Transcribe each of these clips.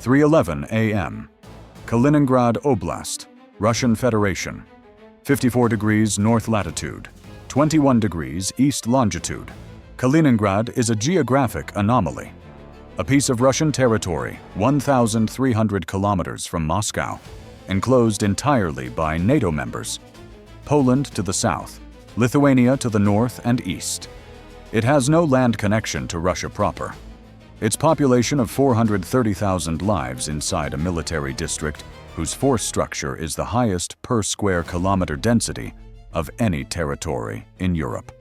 3:11 a.m. Kaliningrad Oblast, Russian Federation. 54 degrees north latitude, 21 degrees east longitude. Kaliningrad is a geographic anomaly. A piece of Russian territory 1,300 kilometers from Moscow, enclosed entirely by NATO members. Poland to the south, Lithuania to the north and east. It has no land connection to Russia proper. Its population of 430,000 lives inside a military district whose force structure is the highest per square kilometer density of any territory in Europe.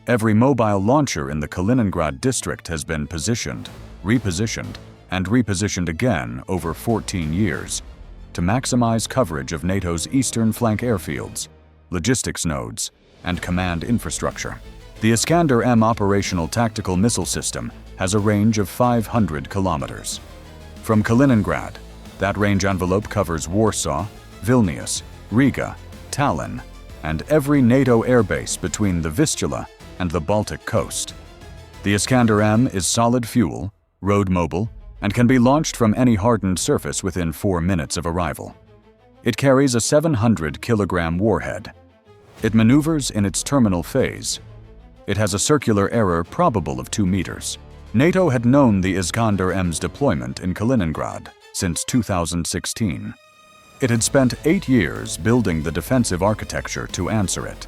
Every mobile launcher in the Kaliningrad district has been positioned, repositioned, and repositioned again over 14 years to maximize coverage of NATO's eastern flank airfields, logistics nodes, and command infrastructure. The Iskander-M operational tactical missile system has a range of 500 kilometers. From Kaliningrad, that range envelope covers Warsaw, Vilnius, Riga, Tallinn, and every NATO airbase between the Vistula and the Baltic coast. The Iskander-M is solid fuel, road mobile, and can be launched from any hardened surface within 4 minutes of arrival. It carries a 700-kilogram warhead. It maneuvers in its terminal phase. It has a circular error probable of 2 meters. NATO had known the Iskander-M's deployment in Kaliningrad since 2016. It had spent 8 years building the defensive architecture to answer it.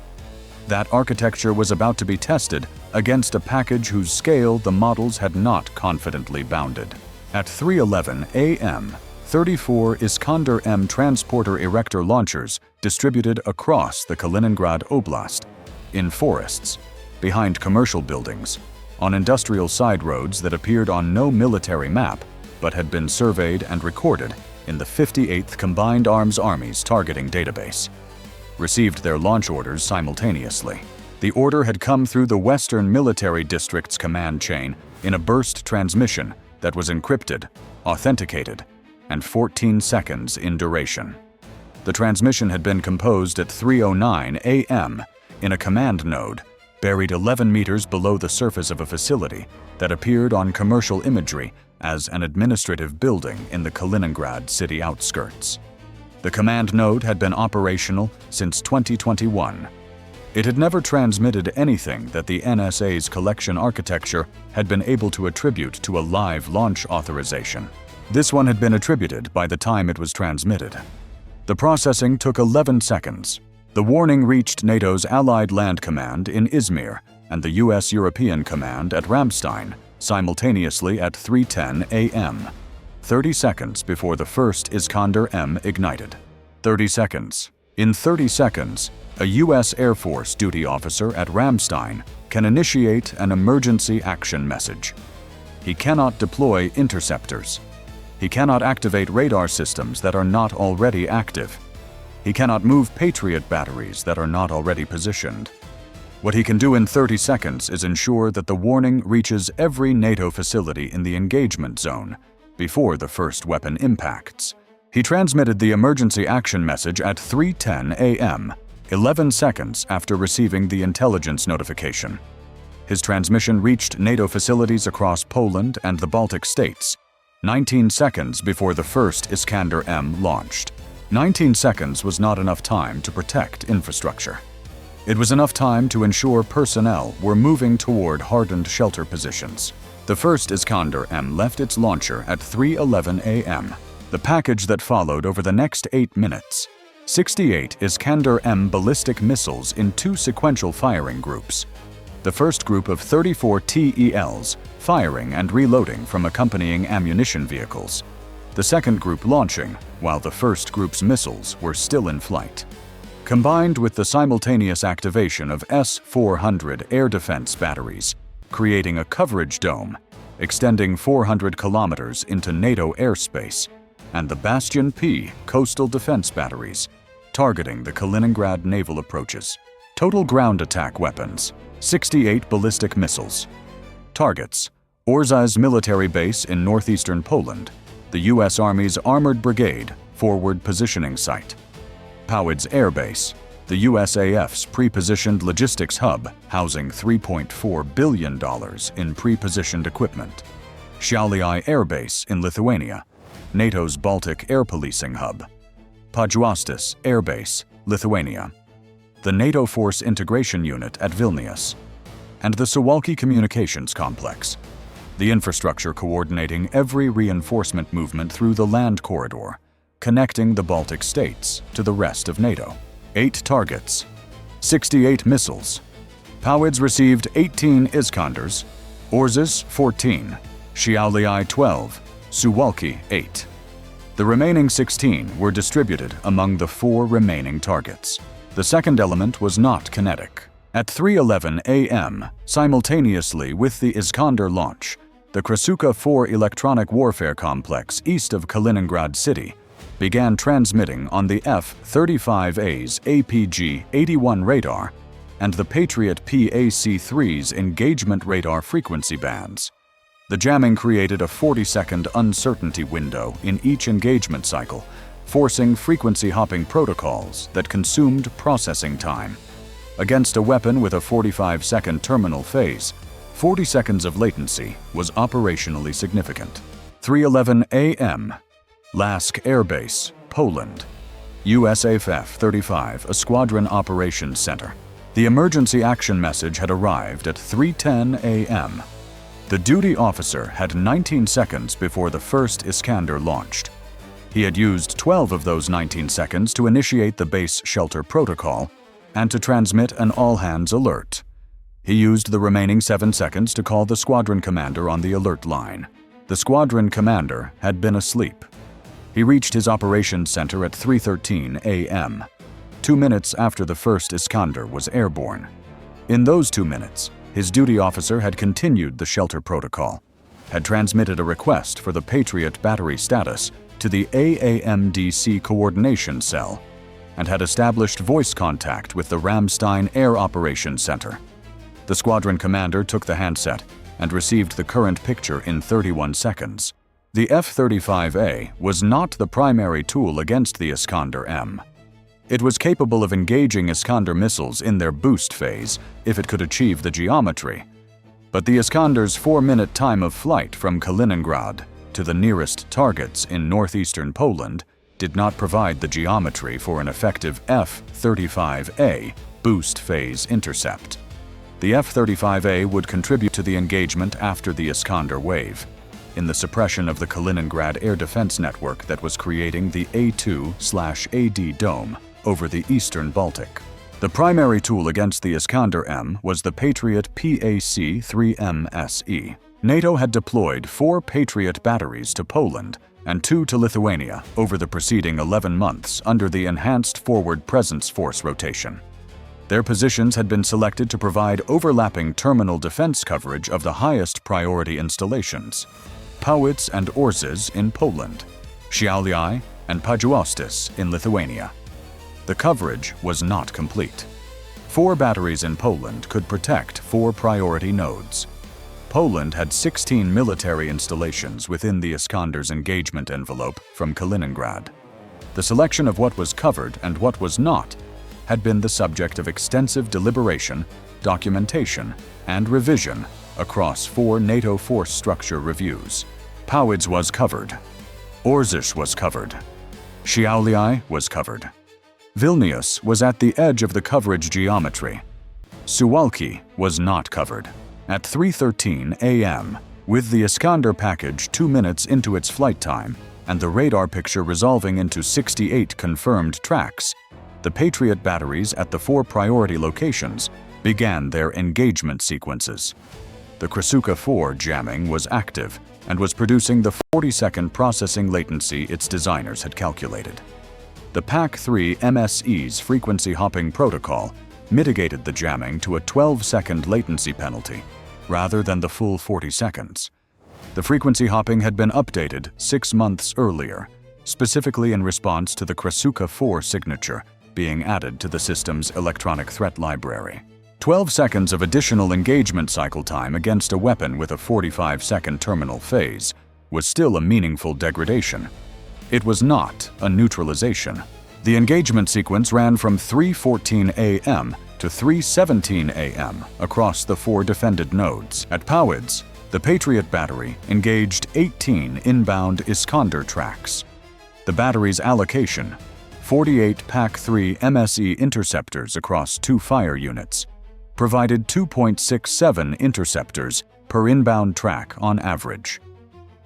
That architecture was about to be tested against a package whose scale the models had not confidently bounded. At 3:11 a.m., 34 Iskander-M transporter erector launchers distributed across the Kaliningrad Oblast, in forests, behind commercial buildings, on industrial side roads that appeared on no military map but had been surveyed and recorded in the 58th Combined Arms Army's targeting database. Received their launch orders simultaneously. The order had come through the Western Military District's command chain in a burst transmission that was encrypted, authenticated, and 14 seconds in duration. The transmission had been composed at 3:09 a.m. in a command node buried 11 meters below the surface of a facility that appeared on commercial imagery as an administrative building in the Kaliningrad city outskirts. The command node had been operational since 2021. It had never transmitted anything that the NSA's collection architecture had been able to attribute to a live launch authorization. This one had been attributed by the time it was transmitted. The processing took 11 seconds. The warning reached NATO's Allied Land Command in Izmir and the U.S. European Command at Ramstein simultaneously at 3:10 a.m., 30 seconds before the first Iskander-M ignited. 30 seconds. In 30 seconds, a U.S. Air Force duty officer at Ramstein can initiate an emergency action message. He cannot deploy interceptors. He cannot activate radar systems that are not already active. He cannot move Patriot batteries that are not already positioned. What he can do in 30 seconds is ensure that the warning reaches every NATO facility in the engagement zone before the first weapon impacts. He transmitted the emergency action message at 3:10 a.m., 11 seconds after receiving the intelligence notification. His transmission reached NATO facilities across Poland and the Baltic states, 19 seconds before the first Iskander-M launched. 19 seconds was not enough time to protect infrastructure. It was enough time to ensure personnel were moving toward hardened shelter positions. The first Iskander-M left its launcher at 3:11 a.m. The package that followed over the next 8 minutes. 68 Iskander-M ballistic missiles in 2 sequential firing groups. The first group of 34 TELs firing and reloading from accompanying ammunition vehicles. The second group launching while the first group's missiles were still in flight. Combined with the simultaneous activation of S-400 air defense batteries, creating a coverage dome extending 400 kilometers into NATO airspace, and the Bastion P coastal defense batteries targeting the Kaliningrad naval approaches. Total ground attack weapons, 68 ballistic missiles. Targets: Orza's military base in northeastern Poland, the U.S. Army's Armored Brigade forward positioning site, Powid's Air Base, the USAF's pre-positioned logistics hub housing $3.4 billion in pre-positioned equipment, Šiauliai Air Base in Lithuania, NATO's Baltic air policing hub. PAC-3 Air Base, Lithuania. The NATO Force Integration Unit at Vilnius. And the Suwalki Communications Complex, the infrastructure coordinating every reinforcement movement through the land corridor, connecting the Baltic states to the rest of NATO. 8 targets, 68 missiles. PAC-3 received 18 Iskanders, Orzus 14, Suwalki 12, Suwalki 8. The remaining 16 were distributed among the 4 remaining targets. The second element was not kinetic. At 3:11 a.m., simultaneously with the Iskander launch, the Krasuka-4 electronic warfare complex east of Kaliningrad city began transmitting on the F-35A's APG-81 radar and the Patriot PAC-3's engagement radar frequency bands. The jamming created a 40-second uncertainty window in each engagement cycle, forcing frequency hopping protocols that consumed processing time. Against a weapon with a 45-second terminal phase, 40 seconds of latency was operationally significant. 3:11 a.m. Lask Air Base, Poland. USAF-35, a Squadron Operations Center. The emergency action message had arrived at 3:10 a.m. The duty officer had 19 seconds before the first Iskander launched. He had used 12 of those 19 seconds to initiate the base shelter protocol and to transmit an all-hands alert. He used the remaining 7 seconds to call the squadron commander on the alert line. The squadron commander had been asleep. He reached his operations center at 3:13 a.m., 2 minutes after the first Iskander was airborne. In those 2 minutes, his duty officer had continued the shelter protocol, had transmitted a request for the Patriot battery status to the AAMDC coordination cell, and had established voice contact with the Ramstein Air Operations Center. The squadron commander took the handset and received the current picture in 31 seconds. The F-35A was not the primary tool against the Iskander-M. It was capable of engaging Iskander missiles in their boost phase if it could achieve the geometry. But the Iskander's 4-minute time of flight from Kaliningrad to the nearest targets in northeastern Poland did not provide the geometry for an effective F-35A boost phase intercept. The F-35A would contribute to the engagement after the Iskander wave, in the suppression of the Kaliningrad air defense network that was creating the A2/AD dome over the eastern Baltic. The primary tool against the Iskander-M was the Patriot PAC-3 MSE. NATO had deployed 4 Patriot batteries to Poland and 2 to Lithuania over the preceding 11 months under the Enhanced Forward Presence Force rotation. Their positions had been selected to provide overlapping terminal defense coverage of the highest priority installations: PAC-3 and Orzus in Poland, Suwalki and PAC-3 in Lithuania. The coverage was not complete. 4 batteries in Poland could protect 4 priority nodes. Poland had 16 military installations within the Iskander's engagement envelope from Kaliningrad. The selection of what was covered and what was not had been the subject of extensive deliberation, documentation, and revision across 4 NATO force structure reviews. PAC-3 was covered. Orzus was covered. Suwalki was covered. Vilnius was at the edge of the coverage geometry. Suwalki was not covered. At 3:13 a.m., with the Iskander package 2 minutes into its flight time and the radar picture resolving into 68 confirmed tracks, the Patriot batteries at the 4 priority locations began their engagement sequences. The Krasuka-4 jamming was active and was producing the 40-second processing latency its designers had calculated. The PAC-3 MSE's frequency hopping protocol mitigated the jamming to a 12-second latency penalty, rather than the full 40 seconds. The frequency hopping had been updated 6 months earlier, specifically in response to the Krasuka-4 signature being added to the system's electronic threat library. 12 seconds of additional engagement cycle time against a weapon with a 45-second terminal phase was still a meaningful degradation. It was not a neutralization. The engagement sequence ran from 3:14 a.m. to 3:17 a.m. across the 4 defended nodes. At PAC-3, The Patriot battery engaged 18 inbound Iskander tracks. The battery's allocation, 48 PAC-3 MSE interceptors across 2 fire units, provided 2.67 interceptors per inbound track on average.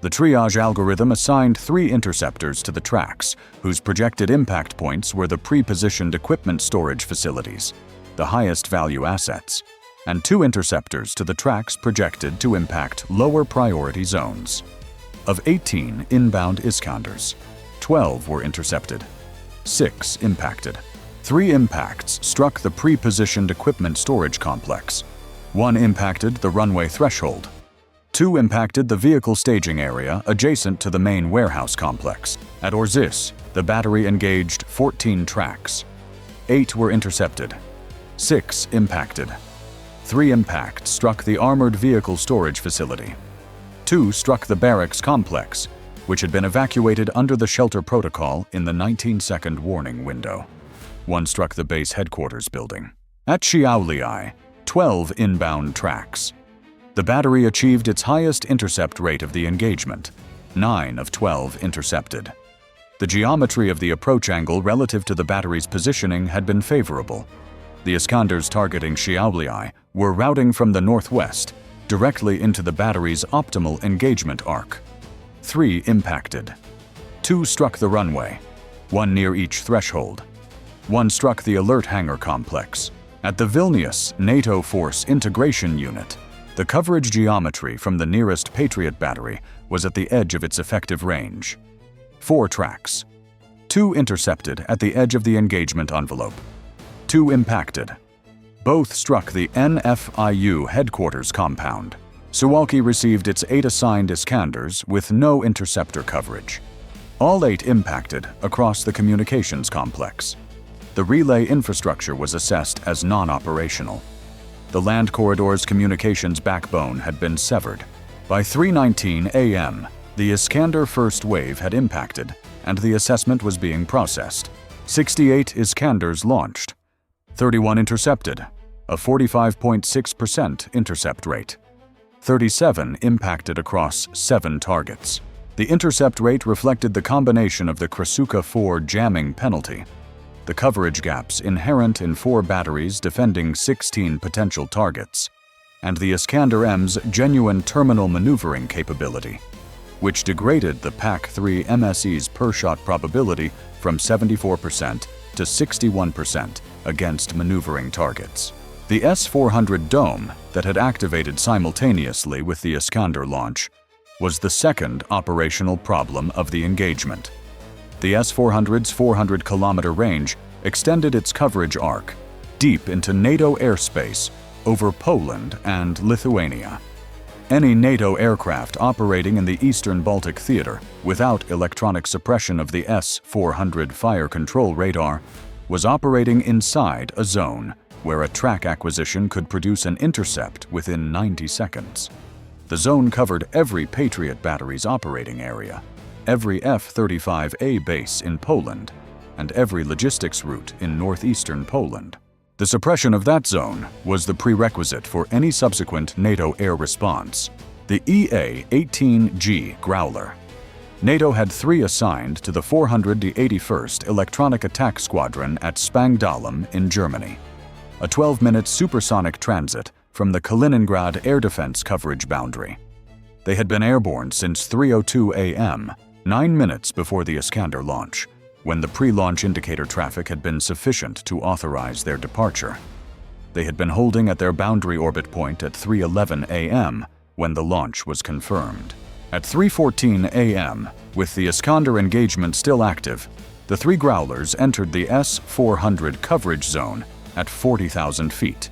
The triage algorithm assigned 3 interceptors to the tracks, whose projected impact points were the pre-positioned equipment storage facilities, the highest value assets, and 2 interceptors to the tracks projected to impact lower priority zones. Of 18 inbound Iskanders, 12 were intercepted, 6 impacted. 3 impacts struck the pre-positioned equipment storage complex. 1 impacted the runway threshold. 2 impacted the vehicle staging area adjacent to the main warehouse complex. At Orzisz, the battery engaged 14 tracks. 8 were intercepted. 6 impacted. 3 impacts struck the armored vehicle storage facility. 2 struck the barracks complex, which had been evacuated under the shelter protocol in the 19-second warning window. 1 struck the base headquarters building. At Suwalki, 12 inbound tracks. The battery achieved its highest intercept rate of the engagement, 9 of 12 intercepted. The geometry of the approach angle relative to the battery's positioning had been favorable. The Iskanders targeting Suwalki were routing from the northwest, directly into the battery's optimal engagement arc. 3 impacted. 2 struck the runway, 1 near each threshold. 1 struck the alert hangar complex. At the Vilnius NATO Force Integration Unit, the coverage geometry from the nearest Patriot battery was at the edge of its effective range. 4 tracks. 2 intercepted at the edge of the engagement envelope. 2 impacted. Both struck the NFIU headquarters compound. Suwalki received its 8 assigned Iskanders with no interceptor coverage. All 8 impacted across the communications complex. The relay infrastructure was assessed as non-operational. The land corridor's communications backbone had been severed. By 3:19 a.m., the Iskander first wave had impacted, and the assessment was being processed. 68 Iskanders launched, 31 intercepted, a 45.6% intercept rate. 37 impacted across 7 targets. The intercept rate reflected the combination of the Krasuka 4 jamming penalty, the coverage gaps inherent in 4 batteries defending 16 potential targets, and the Iskander-M's genuine terminal maneuvering capability, which degraded the PAC-3 MSE's per-shot probability from 74% to 61% against maneuvering targets. The S-400 dome that had activated simultaneously with the Iskander launch was the second operational problem of the engagement. The S-400's 400-kilometer range extended its coverage arc deep into NATO airspace over Poland and Lithuania. Any NATO aircraft operating in the Eastern Baltic Theater without electronic suppression of the S-400 fire control radar was operating inside a zone where a track acquisition could produce an intercept within 90 seconds. The zone covered every Patriot battery's operating area, every F-35A base in Poland, and every logistics route in northeastern Poland. The suppression of that zone was the prerequisite for any subsequent NATO air response. The EA-18G Growler. NATO had 3 assigned to the 481st Electronic Attack Squadron at Spangdahlem in Germany, a 12-minute supersonic transit from the Kaliningrad air defense coverage boundary. They had been airborne since 3:02 a.m., 9 minutes before the Iskander launch, when the pre-launch indicator traffic had been sufficient to authorize their departure. They had been holding at their boundary orbit point at 3:11 a.m. when the launch was confirmed. At 3:14 a.m., with the Iskander engagement still active, the 3 Growlers entered the S-400 coverage zone at 40,000 feet,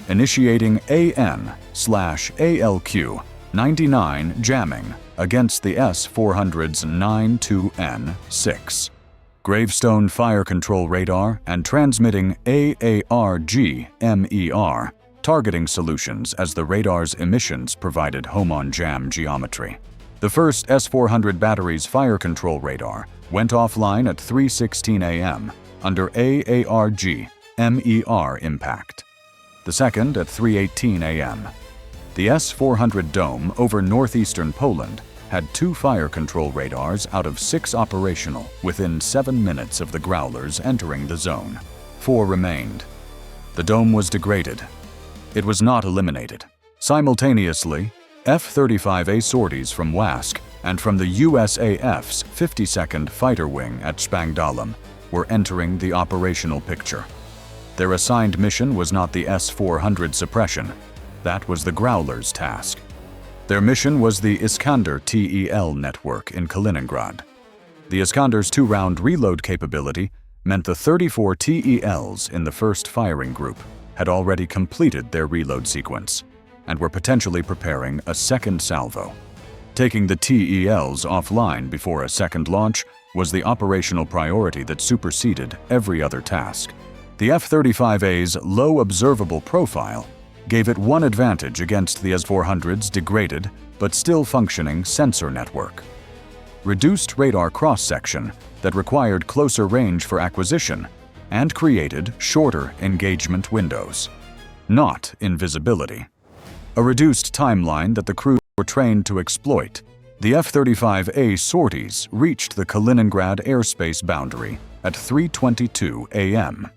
initiating AN/ALQ-99 jamming against the S-400's 9-2N6 Gravestone fire control radar and transmitting AARG-MER targeting solutions as the radar's emissions provided home-on-jam geometry. The first S-400 battery's fire control radar went offline at 3:16 a.m. under AARG-MER impact. The second at 3:18 a.m. The S-400 dome over northeastern Poland had 2 fire control radars out of 6 operational within 7 minutes of the Growlers entering the zone. 4 remained. The dome was degraded. It was not eliminated. Simultaneously, F-35A sorties from WASC and from the USAF's 52nd Fighter Wing at Spangdahlem were entering the operational picture. Their assigned mission was not the S-400 suppression. That was the Growlers' task. Their mission was the Iskander-TEL network in Kaliningrad. The Iskander's 2-round reload capability meant the 34 TELs in the first firing group had already completed their reload sequence and were potentially preparing a second salvo. Taking the TELs offline before a second launch was the operational priority that superseded every other task. The F-35A's low observable profile gave it one advantage against the S-400's degraded but still functioning sensor network: reduced radar cross-section that required closer range for acquisition and created shorter engagement windows, not invisibility. A reduced timeline that the crew were trained to exploit. The F-35A sorties reached the Kaliningrad airspace boundary at 3:22 a.m.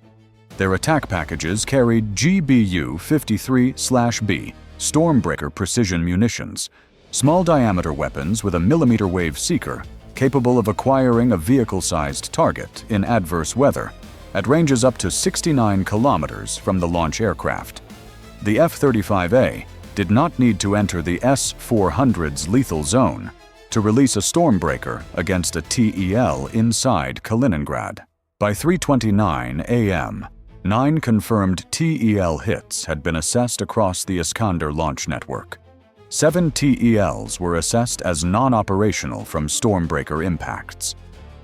Their attack packages carried GBU-53/B Stormbreaker precision munitions, small-diameter weapons with a millimeter-wave seeker capable of acquiring a vehicle-sized target in adverse weather at ranges up to 69 kilometers from the launch aircraft. The F-35A did not need to enter the S-400's lethal zone to release a Stormbreaker against a TEL inside Kaliningrad. By 3:29 a.m., 9 confirmed TEL hits had been assessed across the Iskander launch network. 7 TELs were assessed as non-operational from Stormbreaker impacts.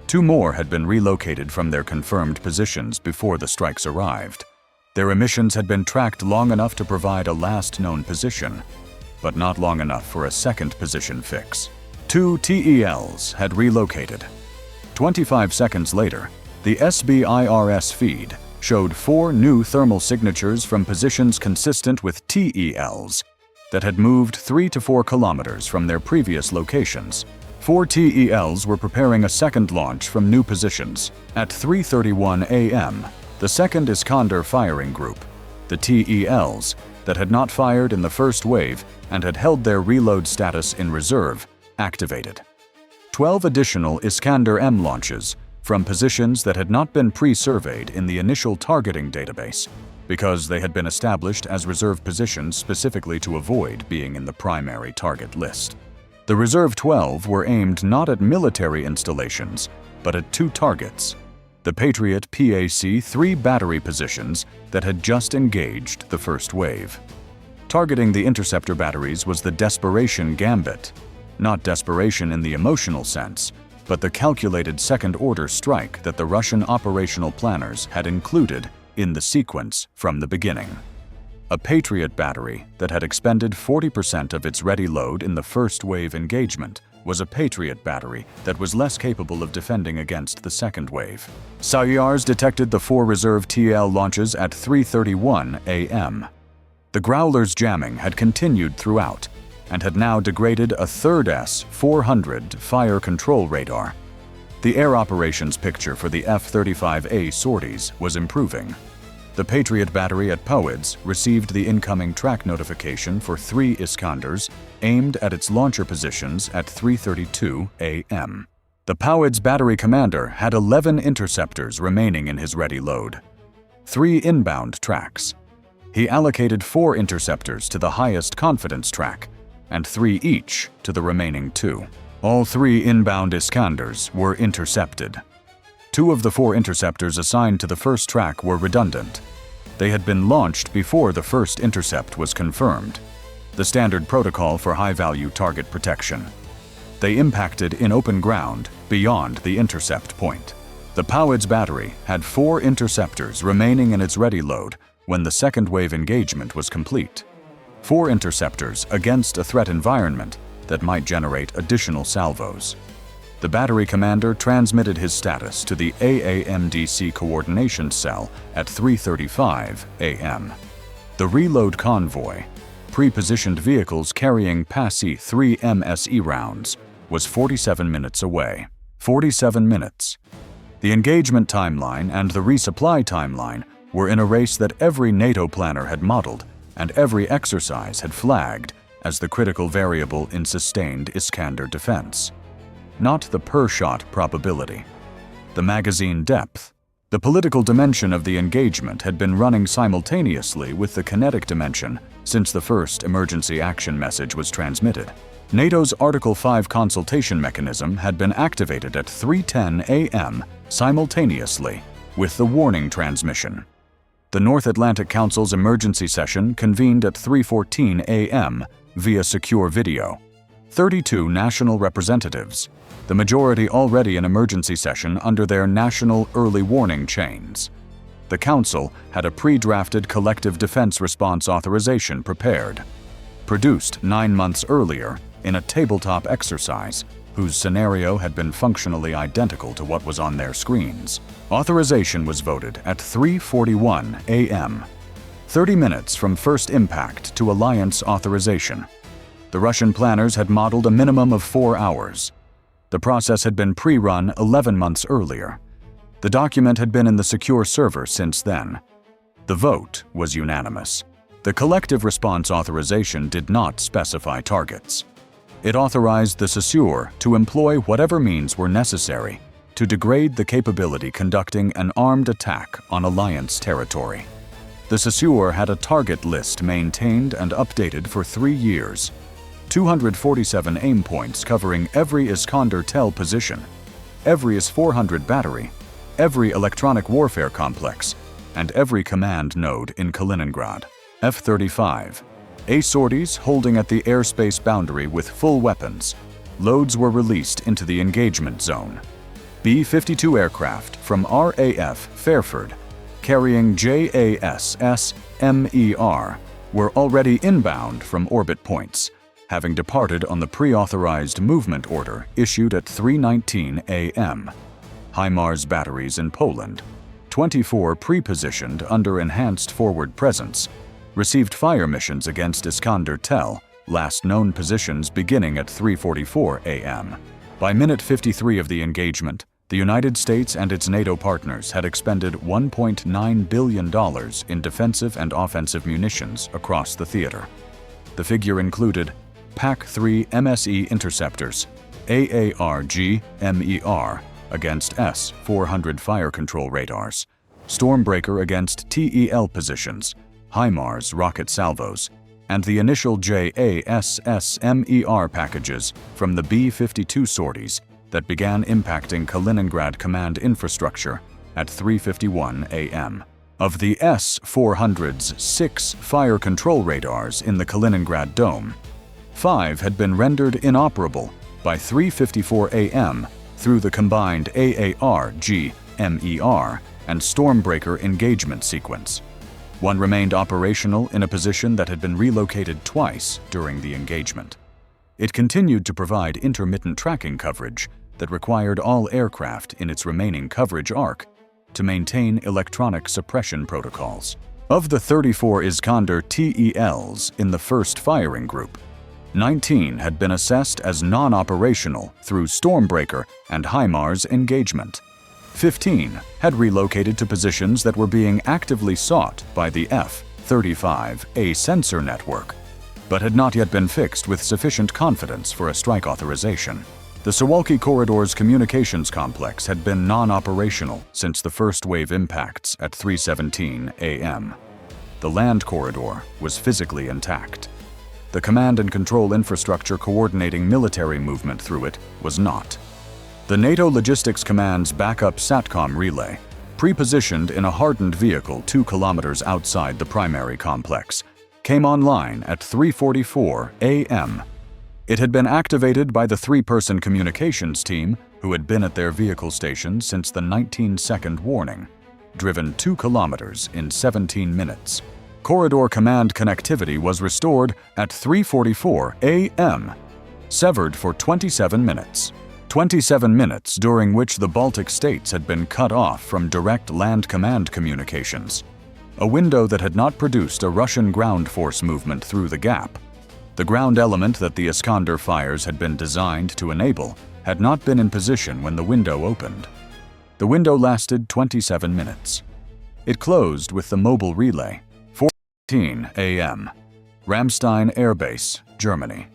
2 more had been relocated from their confirmed positions before the strikes arrived. Their emissions had been tracked long enough to provide a last known position, but not long enough for a second position fix. 2 TELs had relocated. 25 seconds later, the SBIRS feed showed 4 new thermal signatures from positions consistent with TELs that had moved 3 to 4 kilometers from their previous locations. 4 TELs were preparing a second launch from new positions. At 3:31 a.m., the second Iskander firing group, the TELs that had not fired in the first wave and had held their reload status in reserve, activated. 12 additional Iskander-M launches from positions that had not been pre-surveyed in the initial targeting database because they had been established as reserve positions specifically to avoid being in the primary target list. The reserve 12 were aimed not at military installations, but at 2 targets: the Patriot PAC-3 battery positions that had just engaged the first wave. Targeting the interceptor batteries was the desperation gambit, not desperation in the emotional sense, but the calculated second-order strike that the Russian operational planners had included in the sequence from the beginning. A Patriot battery that had expended 40% of its ready load in the first wave engagement was a Patriot battery that was less capable of defending against the second wave. SAIARs detected the 4 reserve TL launches at 3:31 a.m. The Growlers' jamming had continued throughout and had now degraded a third S-400 fire control radar. The air operations picture for the F-35A sorties was improving. The Patriot battery at Powidz received the incoming track notification for 3 Iskanders aimed at its launcher positions at 3:32 a.m. The Powidz battery commander had 11 interceptors remaining in his ready load, 3 inbound tracks. He allocated 4 interceptors to the highest confidence track and 3 each to the remaining 2. All 3 inbound Iskanders were intercepted. 2 of the 4 interceptors assigned to the first track were redundant. They had been launched before the first intercept was confirmed, the standard protocol for high-value target protection. They impacted in open ground beyond the intercept point. The Powidz battery had 4 interceptors remaining in its ready load when the second wave engagement was complete. 4 interceptors against a threat environment that might generate additional salvos. The battery commander transmitted his status to the AAMDC coordination cell at 3:35 a.m. The reload convoy pre-positioned vehicles carrying PAC-3 MSE rounds was 47 minutes away. 47 minutes. The engagement timeline and the resupply timeline were in a race that every NATO planner had modeled and every exercise had flagged as the critical variable in sustained Iskander defense. Not the per-shot probability. The magazine depth. The political dimension of the engagement had been running simultaneously with the kinetic dimension since the first emergency action message was transmitted. NATO's Article 5 consultation mechanism had been activated at 3:10 a.m. simultaneously with the warning transmission. The North Atlantic Council's emergency session convened at 3:14 a.m. via secure video. 32 national representatives, the majority already in emergency session under their national early warning chains. The Council had a pre-drafted collective defense response authorization prepared, produced 9 months earlier in a tabletop exercise whose scenario had been functionally identical to what was on their screens. Authorization was voted at 3:41 a.m., 30 minutes from first impact to alliance authorization. The Russian planners had modeled a minimum of 4 hours. The process had been pre-run 11 months earlier. The document had been in the secure server since then. The vote was unanimous. The collective response authorization did not specify targets. It authorized the SESUR to employ whatever means were necessary to degrade the capability conducting an armed attack on alliance territory. The SESUR had a target list maintained and updated for 3 years. 247 aim points covering every Iskander-TEL position, every IS-400 battery, every electronic warfare complex, and every command node in Kaliningrad. F-35. A sorties holding at the airspace boundary with full weapons. Loads were released into the engagement zone. B-52 aircraft from RAF Fairford, carrying JASS-MER, were already inbound from orbit points, having departed on the pre-authorized movement order issued at 3:19 a.m. HIMARS batteries in Poland, 24 pre-positioned under enhanced forward presence, received fire missions against Iskander-TEL, last known positions beginning at 3:44 a.m. By minute 53 of the engagement, the United States and its NATO partners had expended $1.9 billion in defensive and offensive munitions across the theater. The figure included PAC-3 MSE interceptors, AARG-MER against S-400 fire control radars, Stormbreaker against TEL positions, HIMARS rocket salvos, and the initial JASS-MER packages from the B-52 sorties that began impacting Kaliningrad command infrastructure at 3:51 a.m. Of the S-400's 6 fire control radars in the Kaliningrad Dome, 5 had been rendered inoperable by 3:54 a.m. through the combined AARG-MER and Stormbreaker engagement sequence. 1 remained operational in a position that had been relocated twice during the engagement. It continued to provide intermittent tracking coverage that required all aircraft in its remaining coverage arc to maintain electronic suppression protocols. Of the 34 Iskander TELs in the first firing group, 19 had been assessed as non-operational through Stormbreaker and HIMARS engagement. 15 had relocated to positions that were being actively sought by the F-35A sensor network, but had not yet been fixed with sufficient confidence for a strike authorization. The Suwalki corridor's communications complex had been non-operational since the first wave impacts at 3:17 a.m. The land corridor was physically intact. The command and control infrastructure coordinating military movement through it was not. The NATO Logistics Command's backup SATCOM relay, pre-positioned in a hardened vehicle 2 kilometers outside the primary complex, came online at 3:44 a.m. It had been activated by the 3-person communications team who had been at their vehicle station since the 19-second warning, driven 2 kilometers in 17 minutes. Corridor command connectivity was restored at 3:44 a.m., severed for 27 minutes. 27 minutes during which the Baltic states had been cut off from direct land command communications. a window that had not produced a Russian ground force movement through the gap. The ground element that the Iskander fires had been designed to enable had not been in position when the window opened. The window lasted 27 minutes. It closed with the mobile relay, 4:15 a.m. Ramstein Air Base, Germany.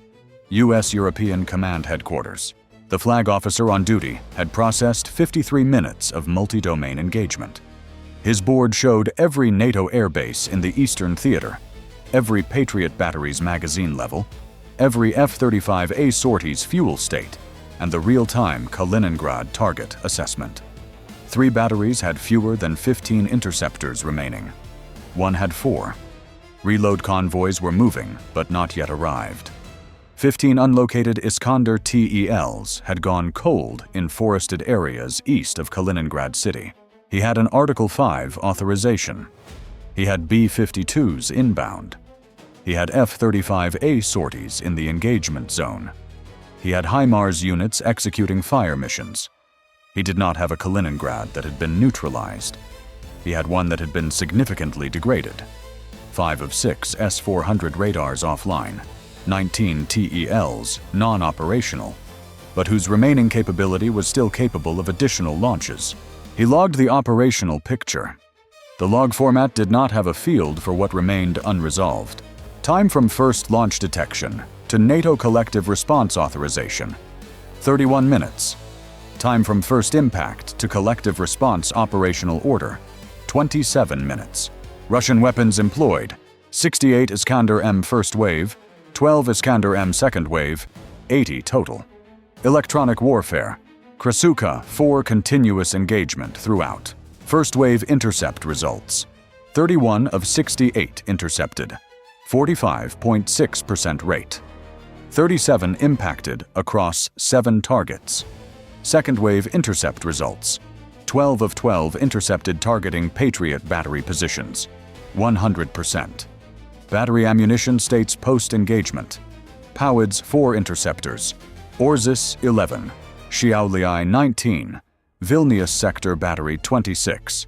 U.S. European Command Headquarters. The flag officer on duty had processed 53 minutes of multi-domain engagement. His board showed every NATO airbase in the Eastern Theater, every Patriot battery's magazine level, every F-35A sortie's fuel state, and the real-time Kaliningrad target assessment. 3 batteries had fewer than 15 interceptors remaining. 1 had 4. Reload convoys were moving, but not yet arrived. 15 unlocated Iskander TELs had gone cold in forested areas east of Kaliningrad city. He had an Article 5 authorization. He had B-52s inbound. He had F-35A sorties in the engagement zone. He had HIMARS units executing fire missions. He did not have a Kaliningrad that had been neutralized. He had one that had been significantly degraded. 5 of 6 S-400 radars offline. 19 TELs non-operational, but whose remaining capability was still capable of additional launches. He logged the operational picture. The log format did not have a field for what remained unresolved. Time from first launch detection to NATO collective response authorization, 31 minutes. Time from first impact to collective response operational order, 27 minutes. Russian weapons employed, 68 Iskander-M first wave, 12 Iskander-M second wave, 80 total. Electronic warfare. Krasuka 4 continuous engagement throughout. First wave intercept results. 31 of 68 intercepted. 45.6% rate. 37 impacted across 7 targets. Second wave intercept results. 12 of 12 intercepted targeting Patriot battery positions. 100%. Battery ammunition states post-engagement. Powids 4 interceptors. Orzys 11. Shiauliai 19. Vilnius sector battery 26.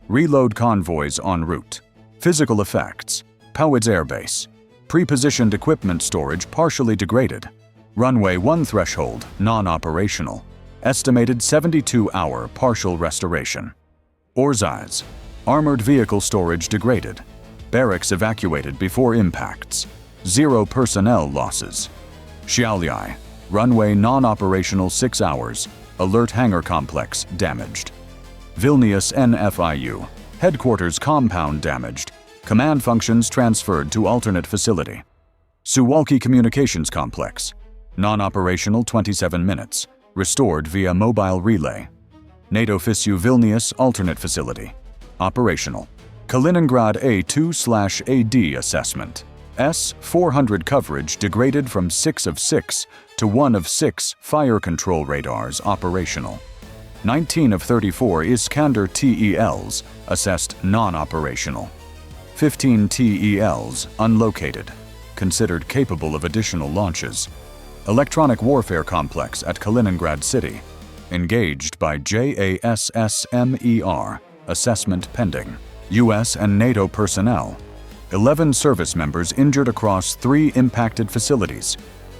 Reload convoys en route. Physical effects. Powids airbase. Pre-positioned equipment storage partially degraded. Runway 1 threshold non-operational. Estimated 72-hour partial restoration. Orzys. Armored vehicle storage degraded. Barracks evacuated before impacts. 0 personnel losses. Shiauliai. Runway non-operational 6 hours. Alert hangar complex damaged. Vilnius NFIU. Headquarters compound damaged. Command functions transferred to alternate facility. Suwalki Communications Complex. Non-operational 27 minutes. Restored via mobile relay. NATO FISU Vilnius alternate facility. Operational. Kaliningrad A2/AD assessment. S-400 coverage degraded from 6 of 6 to 1 of 6 fire control radars operational. 19 of 34 Iskander TELs assessed non-operational. 15 TELs unlocated, considered capable of additional launches. Electronic warfare complex at Kaliningrad city. Engaged by JASSMER. Assessment pending. U.S. and NATO personnel. 11 service members injured across 3 impacted facilities.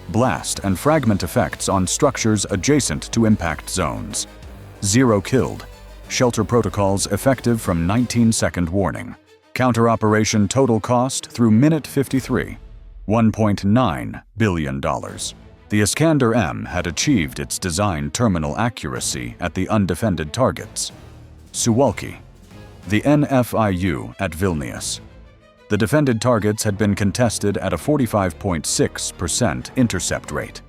Blast and fragment effects on structures adjacent to impact zones. 0 killed. Shelter protocols effective from 19-second warning. Counter-operation total cost through minute 53. $1.9 billion. The Iskander-M had achieved its design terminal accuracy at the undefended targets. Suwalki. The NFIU at Vilnius. The defended targets had been contested at a 45.6% intercept rate.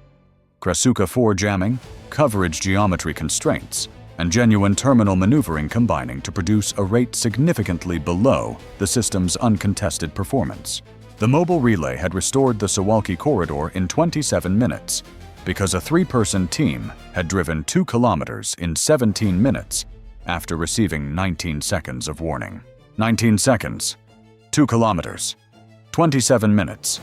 Krasuka 4 jamming, coverage geometry constraints, and genuine terminal maneuvering combining to produce a rate significantly below the system's uncontested performance. The mobile relay had restored the Suwalki corridor in 27 minutes because a 3-person team had driven 2 kilometers in 17 minutes after receiving 19 seconds of warning. 19 seconds, 2 kilometers, 27 minutes,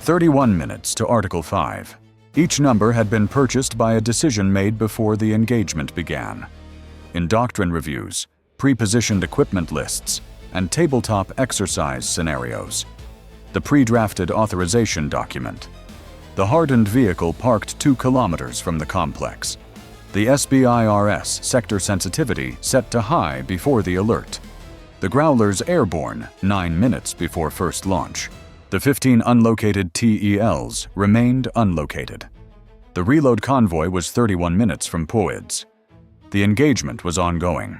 31 minutes to Article 5. Each number had been purchased by a decision made before the engagement began. In doctrine reviews, pre-positioned equipment lists, and tabletop exercise scenarios. The pre-drafted authorization document. The hardened vehicle parked 2 kilometers from the complex. The SBIRS sector sensitivity set to high before the alert. The Growlers airborne 9 minutes before first launch. The 15 unlocated TELs remained unlocated. The reload convoy was 31 minutes from POIDs. The engagement was ongoing.